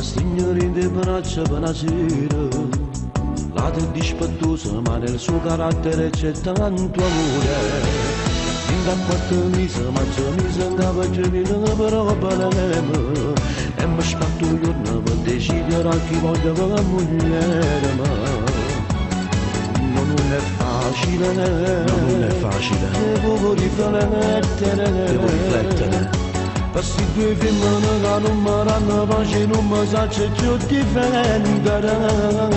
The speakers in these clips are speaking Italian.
ma stringere le braccia per una sera. La te dispettosa, ma nel suo carattere c'è tanto amore. Fin da 4 mesi, ma c'è mesi in capo c'è mille problemi. E mi spatto il giorno per decidere a chi voglio che la moglie ma non è facile, non è facile. Devo riflettere. Questi due femmine che non mi danno pace, non mi sa c'è più difendere.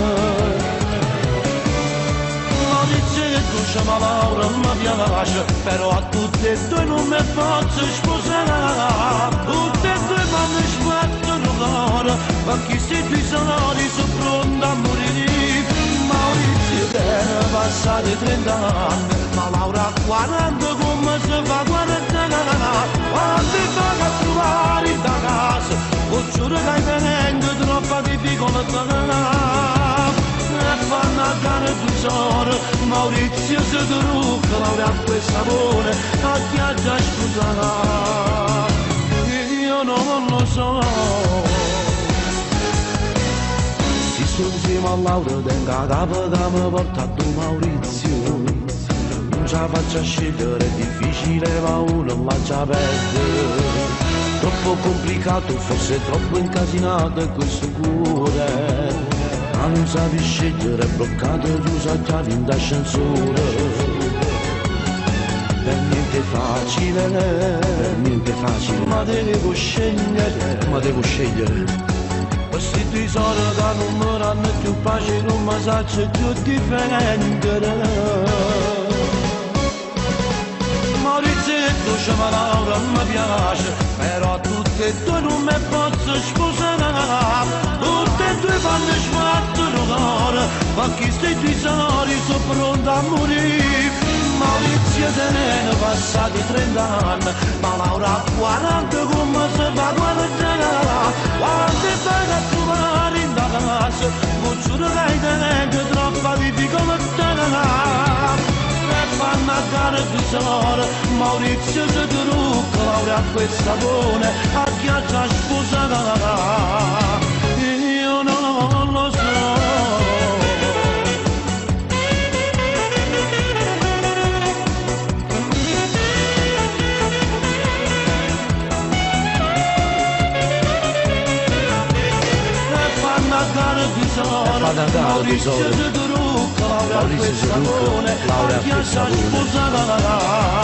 Ma Laura mi piace, però a tutte e due non mi posso sposare. Tutte e due fanno sguardo l'ora, ma chi se tu salari sono pronto a morire. Maurizio era passati 30 anni, ma Laura a 40 come si fa 40 anni. Quando va a trovare in casa, ho giuro che hai venendo troppa difficoltà. Fanno a gara d'usore, Maurizio si trucca, Laura acqua e sapone, a chi ha già sposato, io non lo so. Si sto insieme a Laura, tengo a capo che mi porta a tu Maurizio, non ce la faccio scegliere, è difficile ma uno lascia perdere. Troppo complicato, forse troppo incasinato questo cuore. Ma non sapi scegliere, bloccato chiuso a chiavi in ascensore. Per niente facile, ma devo scegliere. Questi tesori che non mi danno più pace, non mi saccio più difendere. Maurizio c'è ma Laura mi piace, però a tutte e due non mi posso sposare. Tutte e due fanno sguardo l'ora, ma chi stai due salari sono pronto a morire. Maurizio te ne passati 30 anni, ma Laura a 40 come si fa 40 anni. Quando vai a trovare in casa, non giuro che hai tenendo troppa difficoltà. Fanno a gara tesoro, Maurizio si trucca, Laura acqua e sapone, a chi ha già sposato, io non lo so. Fanno a gara tesoro, Maurizio si trucca, Laura acqua e sapone, a chi ha già sposato.